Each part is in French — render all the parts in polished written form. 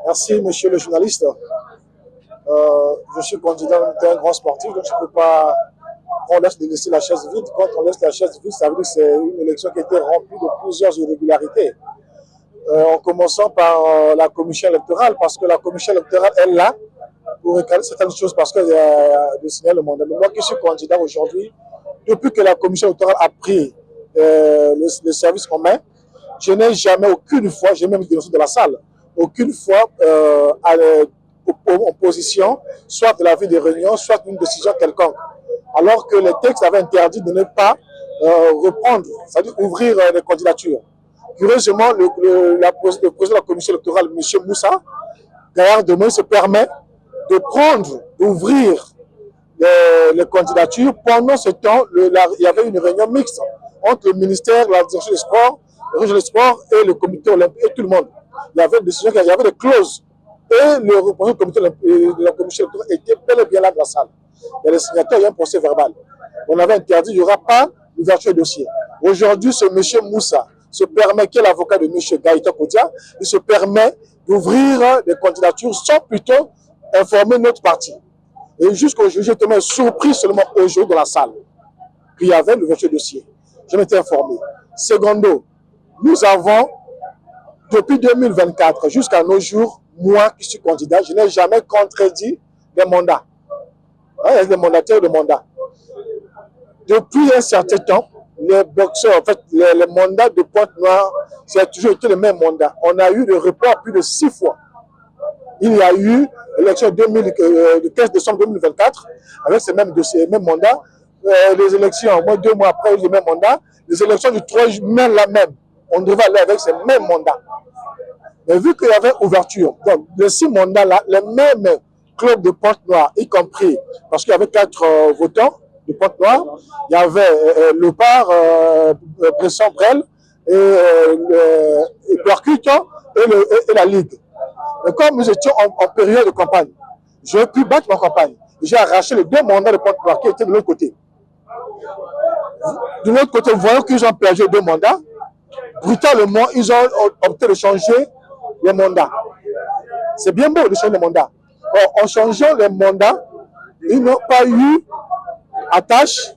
Merci, monsieur le journaliste. Je suis candidat d'un grand sportif, donc je ne peux pas qu'on laisser la chaise vide. Quand on laisse la chaise vide, ça veut dire que c'est une élection qui a été remplie de plusieurs irrégularités. En commençant par la commission électorale, parce que la commission électorale est là pour regarder certaines choses, parce qu'il y a de signaler le mandat. Mais moi qui suis candidat aujourd'hui, depuis que la commission électorale a pris le service en main, je n'ai jamais, aucune fois, j'ai même dénoncé de la salle, aucune fois en position, soit de la vie des réunions, soit d'une décision quelconque. Alors que les textes avaient interdit de ne pas reprendre, c'est-à-dire ouvrir les candidatures. Curieusement, le président de la commission électorale, M. Moussa, derrière demain, se permet de prendre, d'ouvrir les candidatures. Pendant ce temps, il y avait une réunion mixte entre le ministère, la direction des sports, le régime des sports et le comité olympique et tout le monde. Il y avait des décisions, il y avait des clauses. Et le représentant de la commission électorale était bel et bien là dans la salle. Il y a les signataires, il y a un procès verbal. On avait interdit, il n'y aura pas d'ouverture de dossier. Aujourd'hui, ce monsieur Moussa se permet, qui est l'avocat de monsieur Gaïta Kodia, il se permet d'ouvrir des candidatures sans plutôt informer notre parti. Et jusqu'aujourd'hui, j'étais surpris seulement aujourd'hui dans la salle qu'il y avait l'ouverture de dossier. Je m'étais informé. Secondo, nous avons, depuis 2024 jusqu'à nos jours, moi qui suis candidat, je n'ai jamais contredit les mandats. Il y a des mandataires de mandats. Depuis un certain temps, les boxeurs, en fait, les mandats de Pointe-Noire, c'est toujours été le même mandat. On a eu le report plus de 6 fois. Il y a eu l'élection le 15 décembre 2024, avec ces mêmes dossiers, mêmes mandats. Les élections, moins 2 mois après, le même mandat. Les élections du 3 juin, la même. On devait aller avec ces mêmes mandats. Mais vu qu'il y avait ouverture, donc les 6 mandats-là, les mêmes clubs de Pointe-Noire, y compris, parce qu'il y avait 4 votants de Pointe-Noire, il y avait le Par, Bresson-Brel, et Percute et la Ligue. Et comme nous étions en période de campagne, j'ai pu battre ma campagne. J'ai arraché les 2 mandats de Pointe-Noire qui étaient de l'autre côté. De l'autre côté, voyons qu'ils ont perdu 2 mandats. Brutalement, ils ont opté de changer les mandats. C'est bien beau de changer les mandats. Or, en changeant les mandats, ils n'ont pas eu attache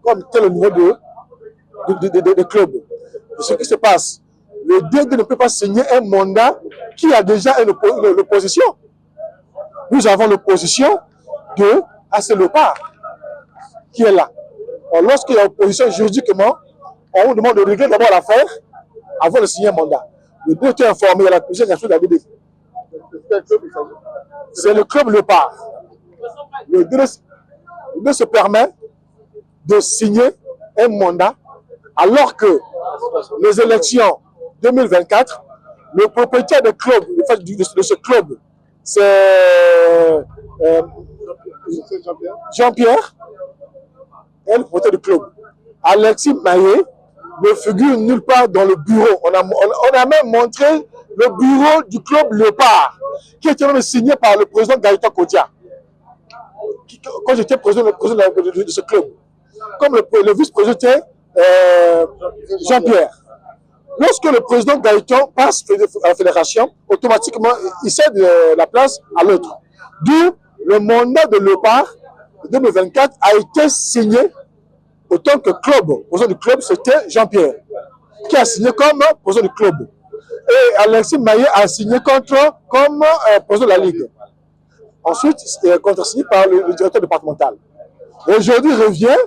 comme tel au niveau de club. Ce qui se passe, le DG ne peut pas signer un mandat qui a déjà l'opposition. Nous avons l'opposition de AC Lepar qui est là. Lorsqu'il y a opposition juridiquement, on vous demande de régler d'abord l'affaire avant de signer un mandat. Le DG est informé, il y a la commission de la BD. C'est le club Lepar. Le DG se permet de signer un mandat alors que les élections 2024, le propriétaire du club, de ce club, c'est Jean-Pierre, et le propriétaire du club. Alexis Maillet ne figure nulle part dans le bureau. On a même montré le bureau du club Lepar, qui était même signé par le président Gaïta Kodia. Quand j'étais président de ce club, comme le vice-président était Jean-Pierre. Lorsque le président Gaëtan passe à la fédération, automatiquement, il cède la place à l'autre. D'où le mandat de Lepar 2024 a été signé autant que club. Le président du club, c'était Jean-Pierre, qui a signé comme président du club. Et Alexis Maillet a signé comme président de la Ligue. Ensuite, c'était contresigné par le directeur départemental. Aujourd'hui, il revient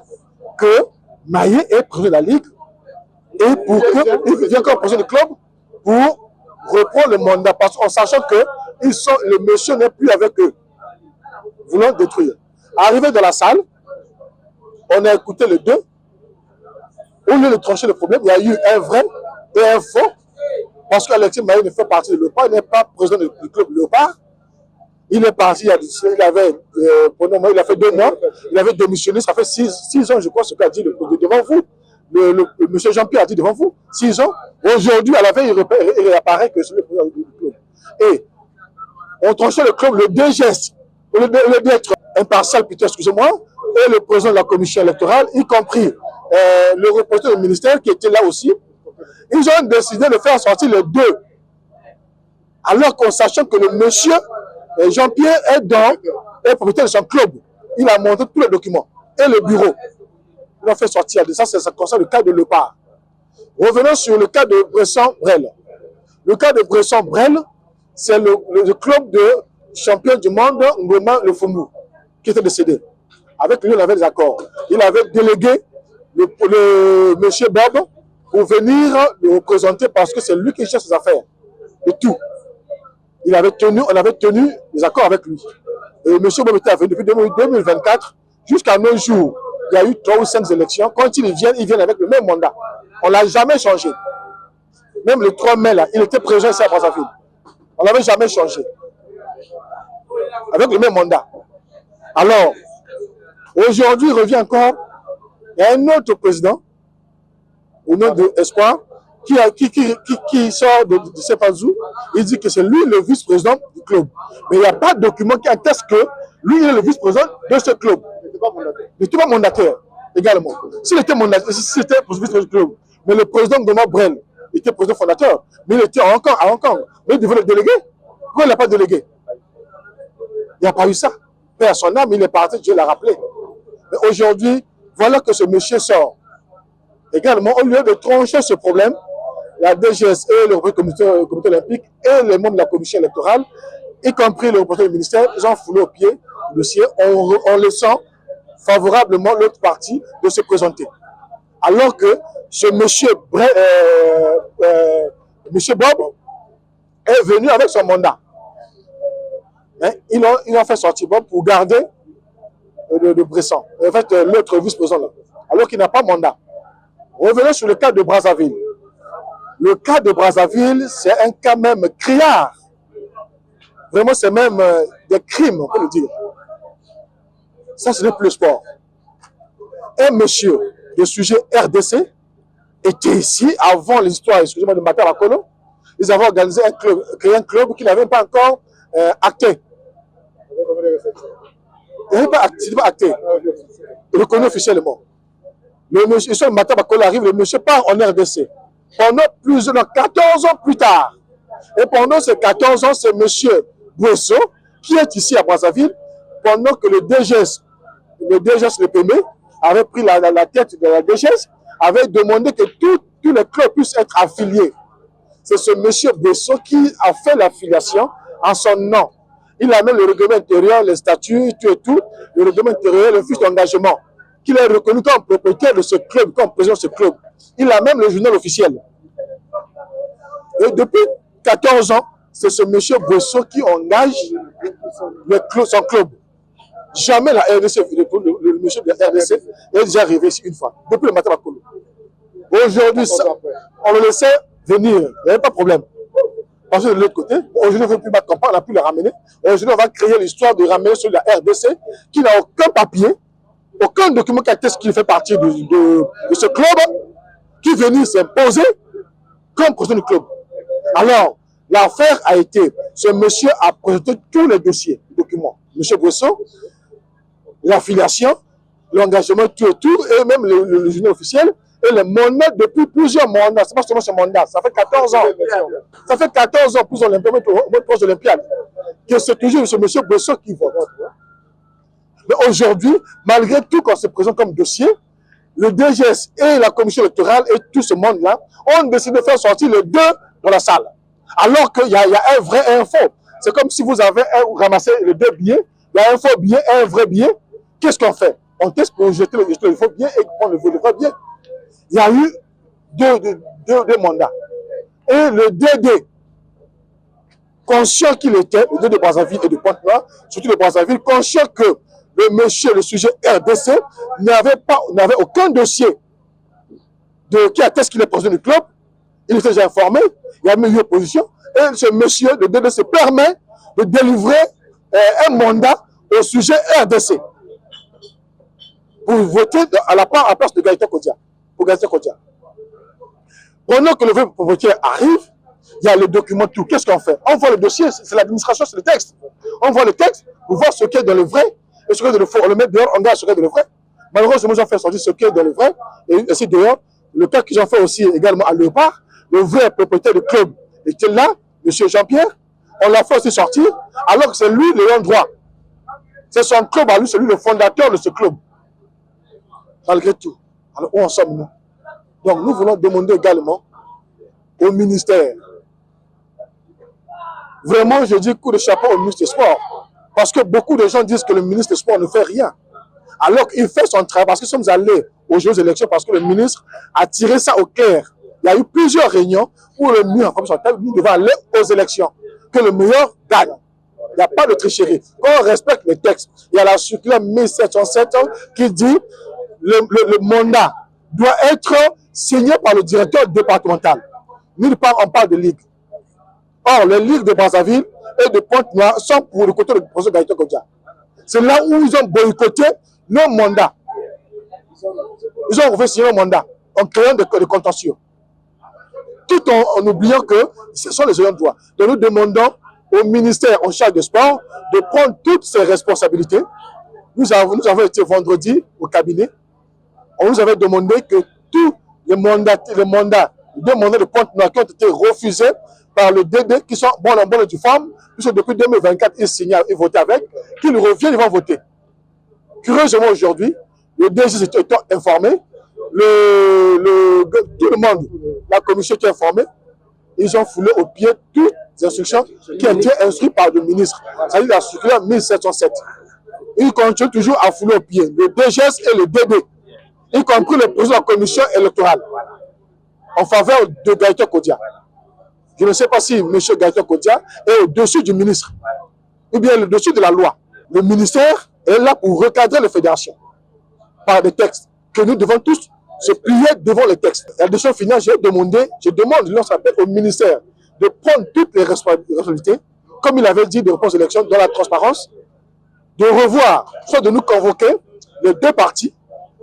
que Maillet est président de la Ligue et il vient comme président du club pour reprendre le mandat en sachant que le monsieur n'est plus avec eux, voulant détruire. Arrivé dans la salle, on a écouté les deux. Au lieu de trancher le problème, il y a eu un vrai et un faux, parce qu'Alexis Maillet ne fait partie de Lepar, il n'est pas président du club Lepar. Il est parti, il a fait 2 mois, il avait démissionné, ça fait 6 ans, je crois, ce qu'a dit devant vous. Le monsieur Jean-Pierre a dit devant vous, 6 ans. Aujourd'hui, à la veille, il réapparaît que c'est le président du club. Et on tranchait le club, le deux gestes, au lieu d'être impartial, plutôt, excusez-moi, et le président de la commission électorale, y compris le représentant du ministère qui était là aussi, ils ont décidé de faire sortir les deux Alors qu'en sachant que le monsieur Jean-Pierre est propriétaire de son club. Il a montré tous les documents. Et le bureau. Il a fait sortir de ça, ça concerne le cas de Lepard. Revenons sur le cas de Bresson-Brel. Le cas de Bresson-Brel, c'est le club de champion du monde, Ngoma Le Fumou, qui était décédé. Avec lui, on avait des accords. Il avait délégué le monsieur Bob pour venir le représenter parce que c'est lui qui cherche ses affaires. Et tout. On avait tenu des accords avec lui. Et M. Bob était venu depuis 2024 jusqu'à nos jours. Il y a eu 3 ou 5 élections. Quand ils viennent avec le même mandat. On ne l'a jamais changé. Même le 3 mai, là, il était présent ici à Brazzaville. On ne l'avait jamais changé. Avec le même mandat. Alors, aujourd'hui, il revient encore. Il y a un autre président, au nom de Espoir, qui sort de Sepazou. Il dit que c'est lui le vice-président du club. Mais il n'y a pas de document qui atteste que lui, il est le vice-président de ce club. Il n'était pas mandataire, également. S'il était mandataire, s'il était vice-président du club, mais le président Goma Brel était président fondateur, mais il était à Hong Kong. Mais il devait le déléguer. Pourquoi il n'a pas délégué? Il n'y a pas eu ça. Père son âme, il est parti, Dieu l'a rappelé. Mais aujourd'hui, voilà que ce monsieur sort. Également, au lieu de trancher ce problème, la DGS et le comité olympique et les membres de la commission électorale, y compris le représentant du ministère, ils ont foulé au pied le dossier en laissant favorablement l'autre partie de se présenter. Alors que ce monsieur Bob est venu avec son mandat. Hein? Ils ont fait sortir Bob pour garder de Bresson. En fait, l'autre vice-président là. Alors qu'il n'a pas mandat. Revenons sur le cas de Brazzaville. Le cas de Brazzaville, c'est un cas même criard. Vraiment, c'est même des crimes, on peut le dire. Ça, ce n'est plus le sport. Un monsieur de sujet RDC était ici avant l'histoire, excusez-moi, de Mataba Kolo. Ils avaient organisé un club, créé un club qui n'avait pas encore acté. Il n'avait pas acté. Reconnu officiellement. Le monsieur Mataba Kolo arrive, le monsieur part en RDC. Pendant plus de 14 ans plus tard. Et pendant ces 14 ans, c'est monsieur Bouesso qui est ici à Brazzaville, pendant que le DGS, le PME, avait pris la tête de la DGS, avait demandé que tous les clubs puissent être affiliés. C'est ce monsieur Bouesso qui a fait l'affiliation en son nom. Il a même le règlement intérieur, les statuts, tout et tout, le règlement intérieur, le fiche d'engagement, qu'il est reconnu comme propriétaire de ce club, comme président de ce club. Il a même le journal officiel. Et depuis 14 ans, c'est ce monsieur Bouesso qui engage son club. Jamais la RDC, le monsieur de la RDC est déjà arrivé ici une fois, depuis le matin à Kolo. Aujourd'hui, on le laissait venir, il n'y avait pas de problème. Parce que de l'autre côté, aujourd'hui, on ne veut plus battre campagne, on a pu le ramener. Aujourd'hui, on va créer l'histoire de ramener sur la RDC qui n'a aucun papier, aucun document qui atteste qu'il fait partie de ce club, qui est venu s'imposer comme président du club. Alors, l'affaire a été, ce monsieur a présenté tous les dossiers, les documents. Monsieur Bresson, l'affiliation, l'engagement, tout et tout, et même le journal officiel, et les mandats depuis plusieurs mandats. C'est pas seulement ce mandat, ça fait 14 ans. Ça fait 14 ans, plus Olympiade, plus Olympiade, que c'est toujours ce monsieur Bresson qui vote. Mais aujourd'hui, malgré tout, quand c'est présent comme dossier, le DGS et la commission électorale et tout ce monde-là ont décidé de faire sortir les deux dans la salle. Alors qu'il y a un vrai et un faux. C'est comme si vous avez ramassé les deux billets, il y a un faux billet et un vrai billet. Qu'est-ce qu'on fait? On teste pour jeter le faux billet et prendre le vrai billet. Il y a eu deux mandats. Et le DD, conscient qu'il était, le DD de Brazzaville et de Pointe-Noire, surtout de Brazzaville, conscient que le monsieur, le sujet RDC, n'avait aucun dossier qui atteste qu'il est président du club. Il était déjà informé, il y a même eu opposition. Et ce monsieur, le DDC, permet de délivrer un mandat au sujet RDC pour voter à la place de Gaëtan Kodia. Pour Gaëtan Kodia. Pendant que le vrai propriétaire arrive, il y a le document, tout. Qu'est-ce qu'on fait? On voit le dossier, c'est l'administration, c'est le texte. On voit le texte pour voir ce qui est dans le vrai et ce qui est dans le faux. On le met dehors, on garde ce qui est dans le vrai. Malheureusement, ils ont fait sortir ce qui est dans le vrai et ainsi dehors. Le cas qu'ils ont fait aussi également à Lepard, le vrai propriétaire du club était là, M. Jean-Pierre. on l'a fait aussi sortir, alors que c'est lui l'ayant droit. C'est son club à lui, c'est lui le fondateur de ce club. Malgré tout. Alors où en sommes-nous? Donc nous voulons demander également au ministère. Vraiment, je dis coup de chapeau au ministre des Sports. Parce que beaucoup de gens disent que le ministre des Sports ne fait rien. Alors qu'il fait son travail, parce que nous sommes allés aux Jeux d'élection, parce que le ministre a tiré ça au clair. Il y a eu plusieurs réunions où le ministre a fait son travail, nous devons aller aux élections. Que le meilleur gagne. Il n'y a pas de tricherie. Quand on respecte les textes, il y a la circulaire 1707 qui dit le mandat doit être signé par le directeur départemental. Nulle part on parle de ligue. Or, les ligues de Brazzaville et de Pointe-Noire sont pour le côté du professeur Gaëtan Kodja. C'est là où ils ont boycotté nos mandats. Ils ont refait signer un mandat en créant des contentieux. Tout en oubliant que ce sont les ayants de droit. Donc nous demandons au ministère en charge des sports de prendre toutes ses responsabilités. Nous avons été vendredi au cabinet. On nous avait demandé que tous les mandats, deux mandats de Pointe-Noire qui ont été refusés par le DD, qui sont bon en bonne et due forme, puisque depuis 2024, ils signent et votent avec, qu'ils reviennent, ils vont voter. Curieusement, aujourd'hui, le DG s'est informé, tout le monde, la commission qui est informée, ils ont foulé au pied toutes les instructions qui ont été instruites par le ministre, c'est-à-dire la circulaire 1707. Ils continuent toujours à fouler au pied le DGS et le DD, y compris le président de la commission électorale, en faveur de Gaëtan Kodja. Je ne sais pas si M. Gaëtan Kodja est au-dessus du ministre, ou bien au-dessus de la loi. Le ministère est là pour recadrer les fédérations par des textes, que nous devons tous se plier devant les textes. La décision finale, je demande au ministère de prendre toutes les responsabilités, comme il avait dit, de réponse aux élections dans la transparence, de revoir, soit de nous convoquer les deux partis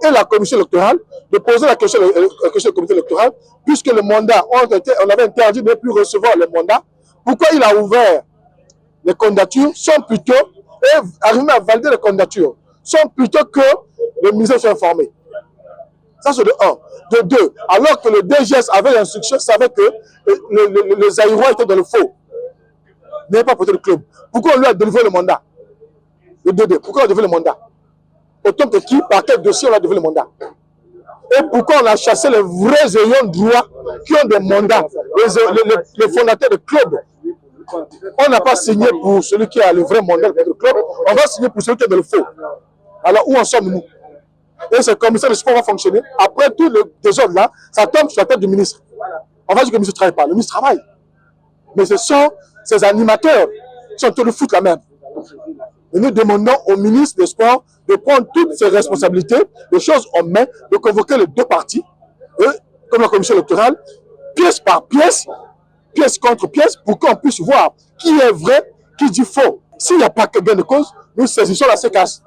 et la commission électorale, de poser la question au comité électoral, puisque le mandat, on avait interdit de ne plus recevoir le mandat. Pourquoi il a ouvert les candidatures sont plutôt, et arriver à valider les candidatures, sont plutôt que le ministère soit informé. Ça, c'est de 1. De 2, alors que le DGS avait l'instruction, savait que les Aïrois étaient dans le faux. Il n'avait pas porté le club. Pourquoi on lui a délivré le mandat? Le DD, pourquoi on a délivré le mandat? Autant que qui, par quel dossier on a délivré le mandat? Et pourquoi on a chassé les vrais ayants droit qui ont des mandats, les fondateurs de clubs? On n'a pas signé pour celui qui a le vrai mandat du club, on va signer pour celui qui est dans le faux. Alors où en sommes-nous? Et ce commissaire de sport va fonctionner. Après tout le désordre là, ça tombe sur la tête du ministre. On va dire que le ministre ne travaille pas. Le ministre travaille. Mais ce sont ces animateurs qui sont en train de foutre la même. Et nous demandons au ministre des Sports de prendre toutes ses responsabilités, les choses en main, de convoquer les deux partis, comme la commission électorale, pièce par pièce, pièce contre pièce, pour qu'on puisse voir qui est vrai, qui dit faux. S'il n'y a pas que gain de cause, nous saisissons la séquence.